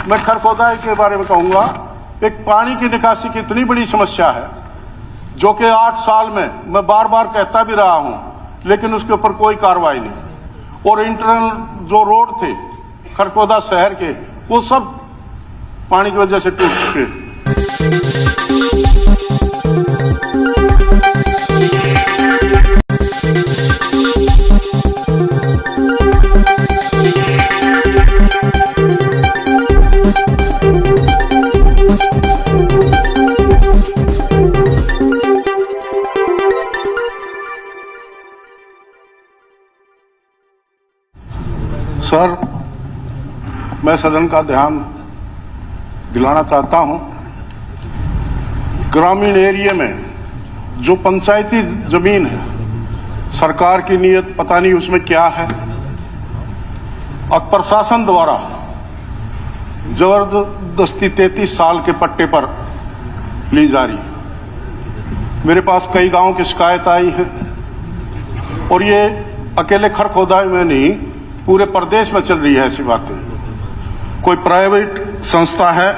मैं खरखोदाई के बारे में कहूंगा। एक पानी की निकासी की इतनी बड़ी समस्या है जो कि 8 साल में मैं बार बार कहता भी रहा हूं, लेकिन उसके ऊपर कोई कार्रवाई नहीं। और इंटरनल जो रोड थे खरखोदा शहर के, वो सब पानी की वजह से टूट चुके। सर, मैं सदन का ध्यान दिलाना चाहता हूं, ग्रामीण एरिया में जो पंचायती जमीन है, सरकार की नीयत पता नहीं उसमें क्या है, और प्रशासन द्वारा जबरदस्ती 33 साल के पट्टे पर ली जा रही है। मेरे पास कई गांवों की शिकायत आई है, और ये अकेले खरखोदाई में नहीं, पूरे प्रदेश में चल रही है ऐसी बातें। कोई प्राइवेट संस्था है,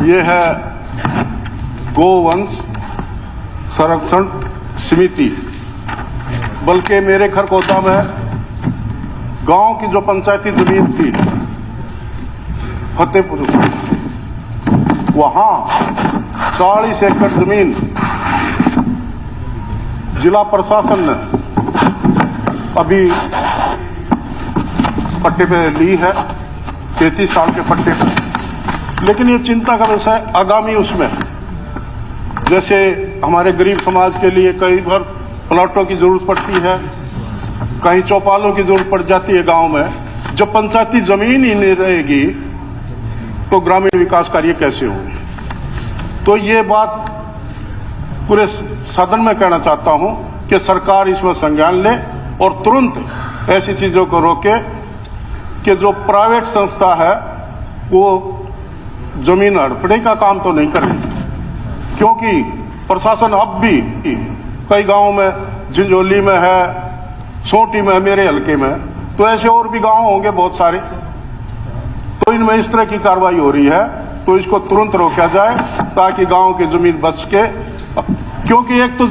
ये है गोवंश संरक्षण समिति, बल्कि मेरे खरखोदा में गांव की जो पंचायती जमीन थी फतेहपुर, वहां 40 एकड़ जमीन जिला प्रशासन ने अभी पट्टे पे ली है, 33 साल के पट्टे पे। लेकिन ये चिंता का विषय आगामी उसमें, जैसे हमारे गरीब समाज के लिए कई बार प्लॉटों की जरूरत पड़ती है, कहीं चौपालों की जरूरत पड़ जाती है गांव में। जब पंचायती जमीन ही नहीं रहेगी तो ग्रामीण विकास कार्य कैसे होंगे? तो ये बात पूरे सदन में कहना चाहता हूं कि सरकार इसमें संज्ञान ले और तुरंत ऐसी चीजों को रोके कि जो प्राइवेट संस्था है वो जमीन हड़पने का काम तो नहीं कर रही, क्योंकि प्रशासन अब भी कई गांवों में, झिंझोली में है, सोटी में, मेरे हल्के में, तो ऐसे और भी गांव होंगे बहुत सारे, तो इनमें इस तरह की कार्रवाई हो रही है। तो इसको तुरंत रोका जाए ताकि गांव की जमीन बच सके, क्योंकि एक तो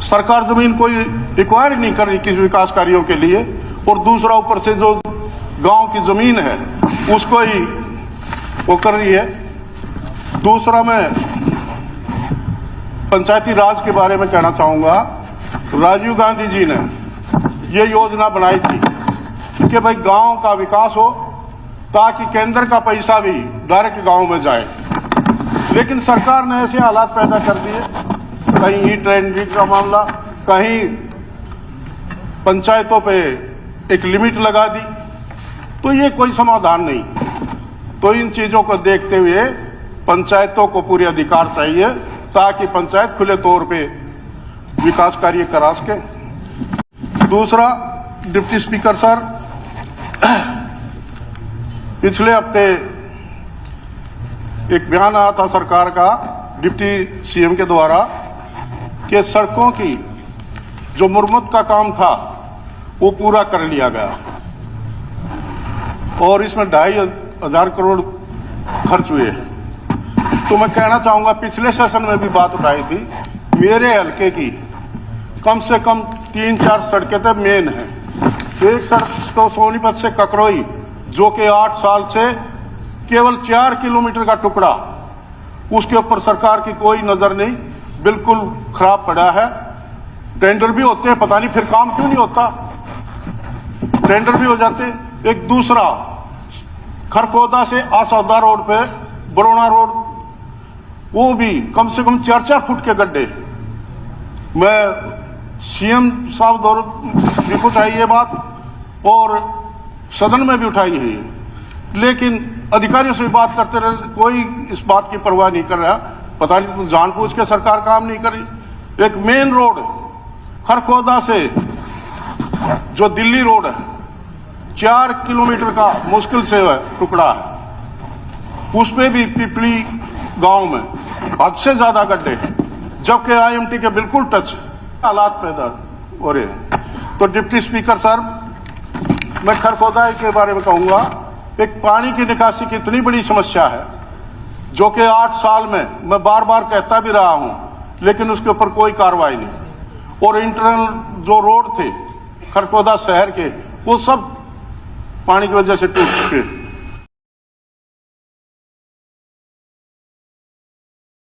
सरकार जमीन कोई रिक्वायर नहीं कर रही किसी विकास कार्यों के लिए, और दूसरा ऊपर से जो गांव की जमीन है उसको ही वो कर रही है। दूसरा, मैं पंचायती राज के बारे में कहना चाहूंगा। राजीव गांधी जी ने ये योजना बनाई थी कि भाई गांव का विकास हो ताकि केंद्र का पैसा भी डायरेक्ट गांव में जाए, लेकिन सरकार ने ऐसे हालात पैदा कर दिए, कहीं ई ट्रेंडिंग का मामला, कहीं पंचायतों पे एक लिमिट लगा दी, तो ये कोई समाधान नहीं। तो इन चीजों को देखते हुए पंचायतों को पूरे अधिकार चाहिए ताकि पंचायत खुले तौर पे विकास कार्य करा सके। दूसरा, डिप्टी स्पीकर सर, पिछले हफ्ते एक बयान आया था सरकार का डिप्टी सीएम के द्वारा कि सड़कों की जो मुरम्मत का काम था वो पूरा कर लिया गया, और इसमें 2,500 करोड़ खर्च हुए हैं। तो मैं कहना चाहूंगा, पिछले सेशन में भी बात उठाई थी, मेरे हल्के की कम से कम 3-4 सड़कें तो मेन है। एक सड़क तो सोनीपत से ककरोई, जो कि 8 साल से केवल 4 किलोमीटर का टुकड़ा, उसके ऊपर सरकार की कोई नजर नहीं, बिल्कुल खराब पड़ा है। टेंडर भी होते हैं, पता नहीं फिर काम क्यों नहीं होता, टेंडर भी हो जाते। एक दूसरा, खरखोदा से आसौदा रोड पे बरोना रोड, वो भी कम से कम 4-4 फुट के गड्ढे। मैं सीएम साहब दौर भी कुछ आई ये बात, और सदन में भी उठाई है, लेकिन अधिकारियों से बात करते रहे, कोई इस बात की परवाह नहीं कर रहा। पता नहीं तो जानबूझ के सरकार काम नहीं कर रही। एक मेन रोड खरखोदा से जो दिल्ली रोड है, 4 किलोमीटर का मुश्किल से टुकड़ा है, उसमें भी पिपली गांव में हद से ज्यादा गड्ढे, जबकि आईएमटी के बिल्कुल टच हालात पैदा हो रहे हैं। तो डिप्टी स्पीकर सर, मैं खरखोदाई के बारे में कहूंगा एक पानी की निकासी की इतनी बड़ी समस्या है जो कि 8 साल में मैं बार बार कहता भी रहा हूं, लेकिन उसके ऊपर कोई कार्रवाई नहीं। और इंटरनल जो रोड थे खरगोदा शहर के, वो सब पानी की वजह से टूट चुके।